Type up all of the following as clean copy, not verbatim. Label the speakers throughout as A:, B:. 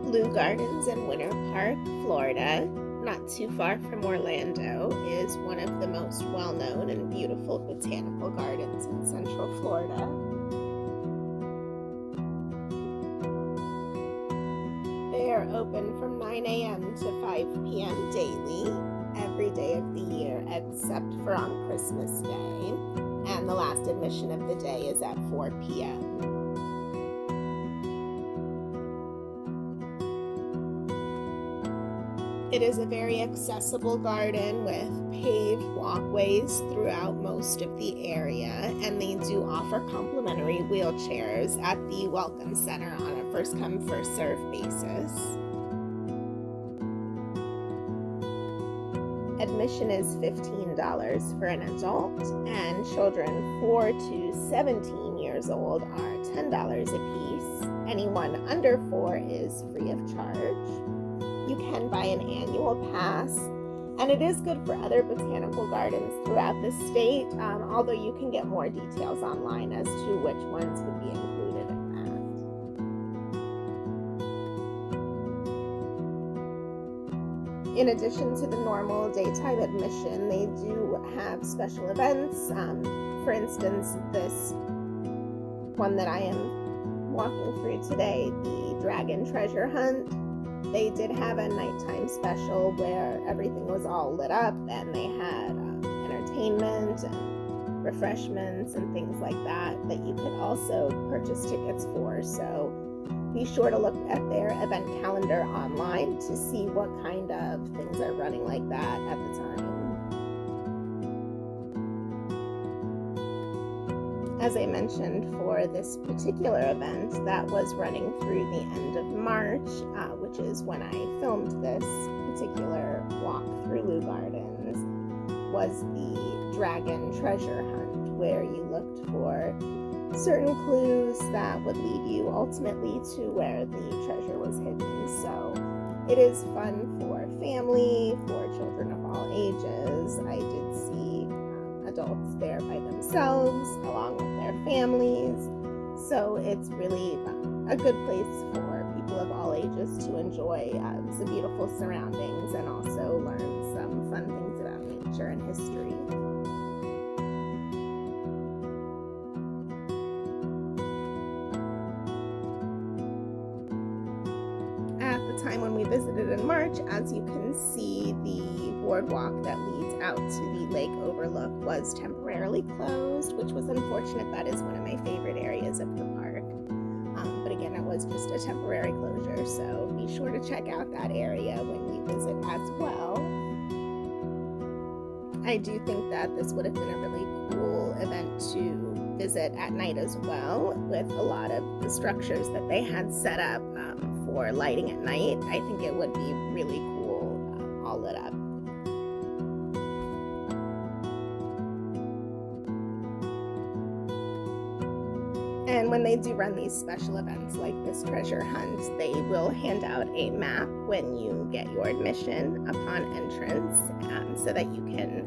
A: Leu Gardens in Winter Park, Florida, not too far from Orlando, is one of the most well-known and beautiful botanical gardens in Central Florida. They are open from 9 a.m. to 5 p.m. daily, every day of the year except for on Christmas Day, and the last admission of the day is at 4 p.m. It is a very accessible garden with paved walkways throughout most of the area, and they do offer complimentary wheelchairs at the Welcome Center on a first-come, first-served basis. Admission is $15 for an adult, and children 4 to 17 years old are $10 apiece. Anyone under 4 is free of charge. You can buy an annual pass, and it is good for other botanical gardens throughout the state, although you can get more details online as to which ones would be included in that. In addition to the normal daytime admission, they do have special events. For instance, this one that I am walking through today, the Dragon Treasure Hunt. They did have a nighttime special where everything was all lit up and they had entertainment and refreshments and things like that you could also purchase tickets for. So be sure to look at their event calendar online to see what kind of things are running like that at the time. As I mentioned, for this particular event that was running through the end of March, which is when I filmed this particular walk through Leu Gardens, was the Dragon Treasure Hunt, where you looked for certain clues that would lead you ultimately to where the treasure was hidden. So it is fun for family, for children of all ages. I did see adults there by themselves along with their families, so it's really a good place for people of all ages to enjoy some beautiful surroundings and also learn some fun things about nature and history. At the time when we visited in March, as you can see, the boardwalk that leads out to the lake overlook was temporarily closed, which was unfortunate. That is one of my favorite areas of the park. But again, it was just a temporary closure, so be sure to check out that area when you visit as well. I do think that this would have been a really cool event to visit at night as well, with a lot of the structures that they had set up for lighting at night. I think it would be really cool all lit up. And when they do run these special events like this treasure hunt, they will hand out a map when you get your admission upon entrance, so that you can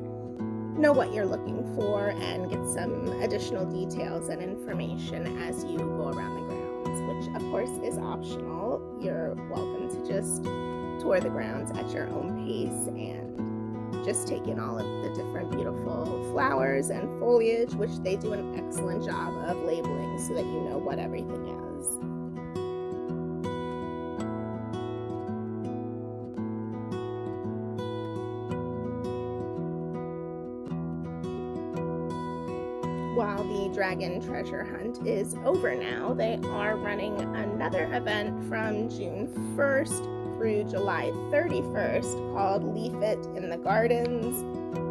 A: know what you're looking for and get some additional details and information as you go around the grounds, which of course is optional. You're welcome to just tour the grounds at your own pace and just take in all of the different beautiful flowers and foliage, which they do an excellent job of labeling so that you know what everything is. While the Dragon Treasure Hunt is over now, they are running another event from June 1st through July 31st called Leaf It in the Gardens,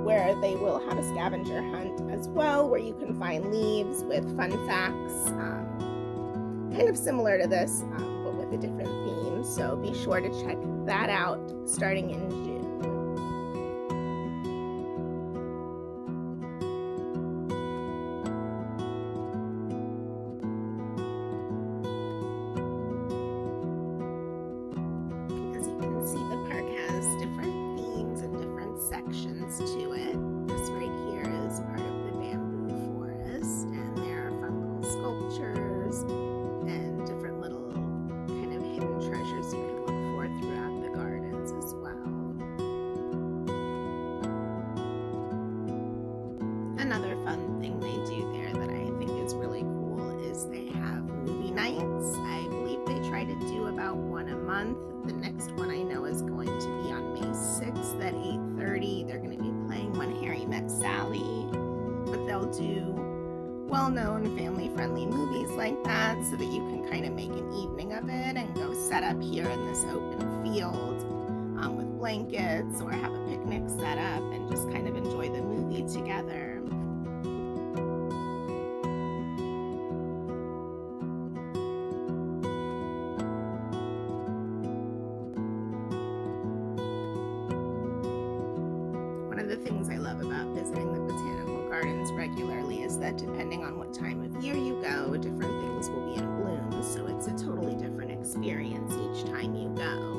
A: where they will have a scavenger hunt as well, where you can find leaves with fun facts, kind of similar to this, but with a different theme. So be sure to check that out starting in June. Sections to it. This right here is part of the bamboo forest, and there are fungal sculptures and different little kind of hidden treasures you can about one a month. The next one I know is going to be on May 6th at 8:30. They're going to be playing When Harry Met Sally, but they'll do well-known family-friendly movies like that so that you can kind of make an evening of it and go set up here in this open field with blankets or have a picnic set up and just kind of enjoy the movie together. One of the things I love about visiting the Botanical Gardens regularly is that depending on what time of year you go, different things will be in bloom, so it's a totally different experience each time you go.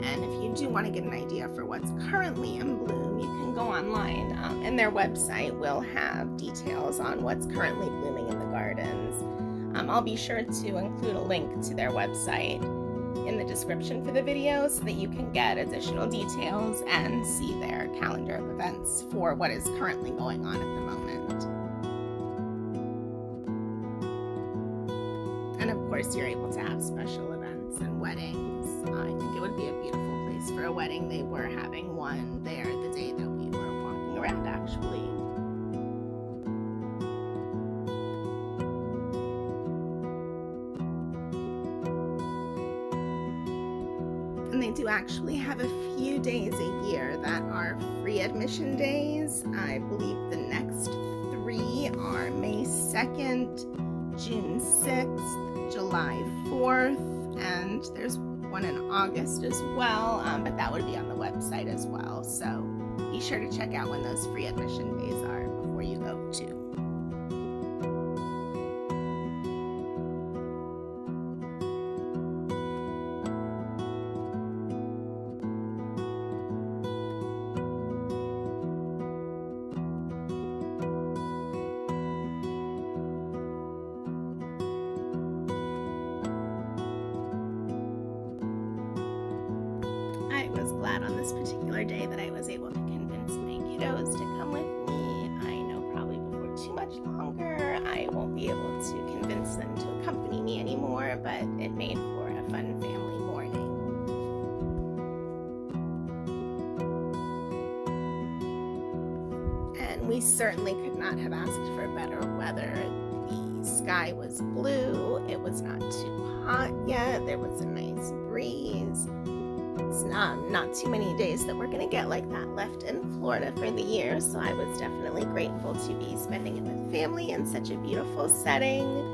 A: And if you do want to get an idea for what's currently in bloom, you can go online, and their website will have details on what's currently blooming in the gardens. I'll be sure to include a link to their website in the description for the video so that you can get additional details and see their calendar of events for what is currently going on at the moment. And of course, you're able to have special events and weddings. I think it would be a beautiful place for a wedding. They were having one there the day that we were walking around, actually. And they do actually have a few days a year that are free admission days. I believe the next 3 are May 2nd, June 6th, July 4th, and there's one in August as well, but that would be on the website as well. So be sure to check out when those free admission days are before you go too. I was glad on this particular day that I was able to convince my kiddos to come with me. I know probably before too much longer I won't be able to convince them to accompany me anymore, but it made for a fun family morning. And we certainly could not have asked for better weather. The sky was blue, it was not too hot yet, there was a nice breeze. It's not too many days that we're going to get like that left in Florida for the year, so I was definitely grateful to be spending it with family in such a beautiful setting.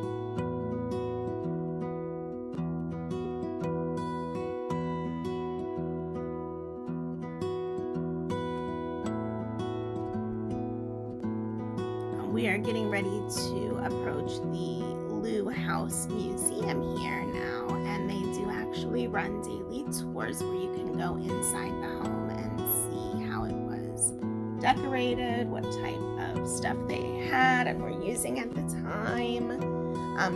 A: We are getting ready to approach the Leu House Museum here now, and they do actually run daily tours where you can go inside the home and see how it was decorated, what type of stuff they had and were using at the time.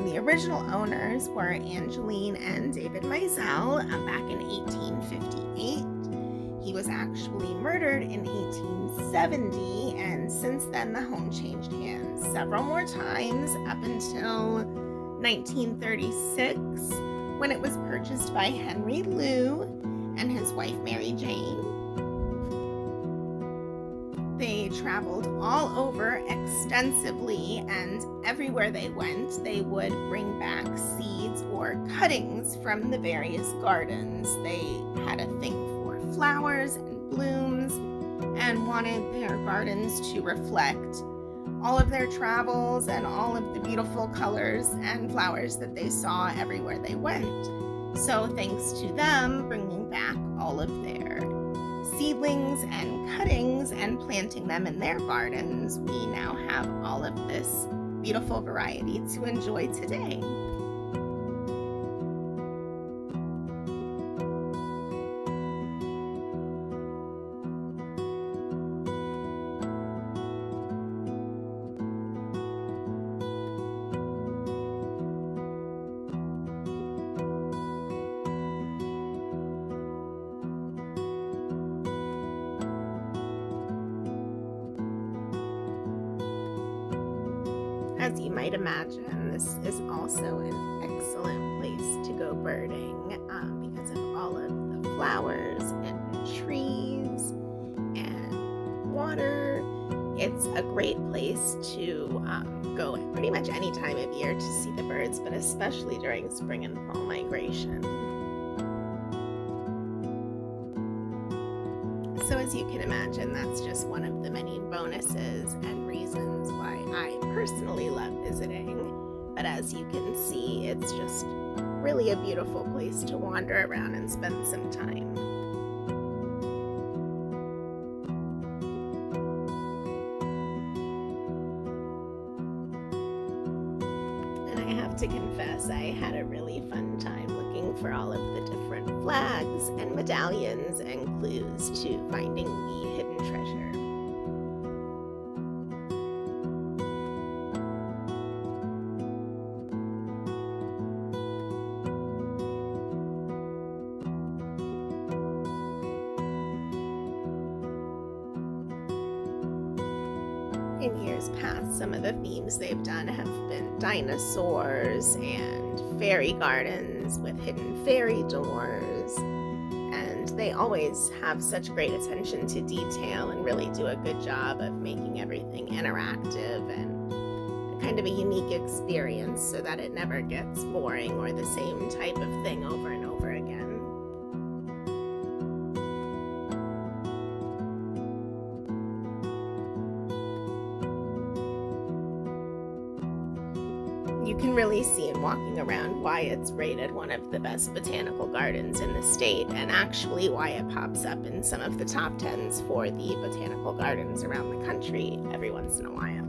A: The original owners were Angeline and David Mizell back in 1858. He was actually murdered in 1870, and since then the home changed hands several more times up until 1936, when it was purchased by Henry Leu and his wife Mary Jane. They traveled all over extensively, and everywhere they went, they would bring back seeds or cuttings from the various gardens. They had a thing for flowers and blooms and wanted their gardens to reflect all of their travels and all of the beautiful colors and flowers that they saw everywhere they went. So thanks to them bringing back all of their seedlings and cuttings and planting them in their gardens, we now have all of this beautiful variety to enjoy today. As you might imagine, this is also an excellent place to go go birding because of all of the flowers and trees and water. It's a great place to go at pretty much any time of year to see the birds, but especially during spring and fall migration. So as you can imagine, that's just one of the many bonuses and reasons why I personally love visiting. But as you can see, it's just really a beautiful place to wander around and spend some time. And I have to confess, I had a really fun time looking for all of the different flags and medallions and clues to finding the hidden treasure. In years past, some of the themes they've done have been dinosaurs and fairy gardens with hidden fairy doors, and they always have such great attention to detail and really do a good job of making everything interactive and kind of a unique experience so that it never gets boring or the same type of thing over and over again. You can really see in walking around why it's rated one of the best botanical gardens in the state, and actually why it pops up in some of the top 10s for the botanical gardens around the country every once in a while.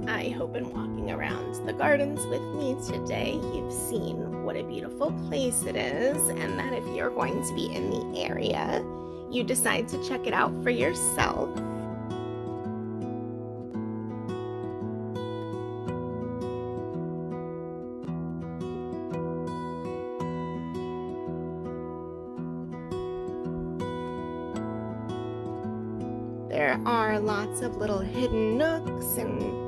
A: I hope in walking around the gardens with me today, you've seen what a beautiful place it is, and that if you're going to be in the area, you decide to check it out for yourself. There are lots of little hidden nooks and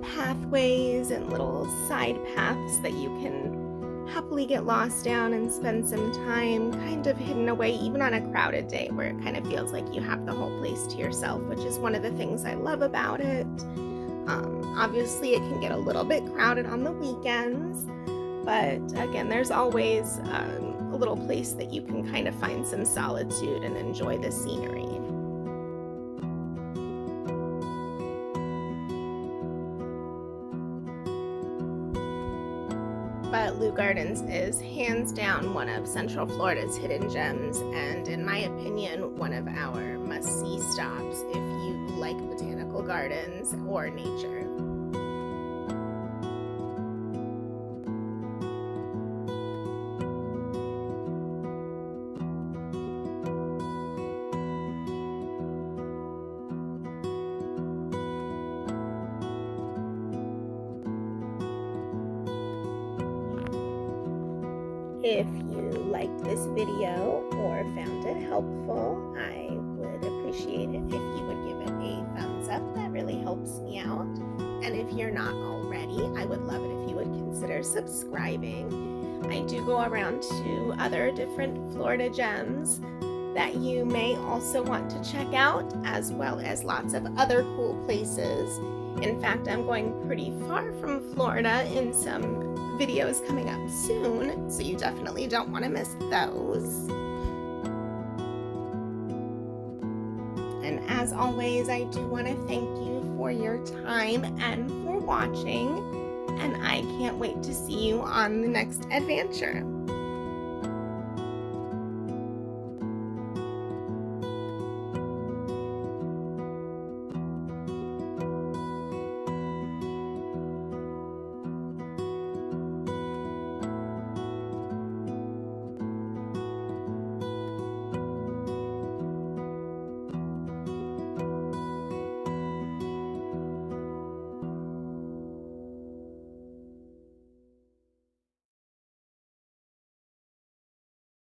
A: pathways and little side paths that you can happily get lost down and spend some time kind of hidden away, even on a crowded day where it kind of feels like you have the whole place to yourself, which is one of the things I love about it. Obviously, it can get a little bit crowded on the weekends, but again, there's always a little place that you can kind of find some solitude and enjoy the scenery. But Leu Gardens is hands down one of Central Florida's hidden gems, and in my opinion, one of our must-see stops if you like botanical gardens or nature. If you liked this video or found it helpful, I would appreciate it if you would give it a thumbs up. That really helps me out. And if you're not already, I would love it if you would consider subscribing. I do go around to other different Florida gems that you may also want to check out, as well as lots of other cool places. In fact, I'm going pretty far from Florida in some videos coming up soon, so you definitely don't want to miss those. And as always, I do want to thank you for your time and for watching, and I can't wait to see you on the next adventure.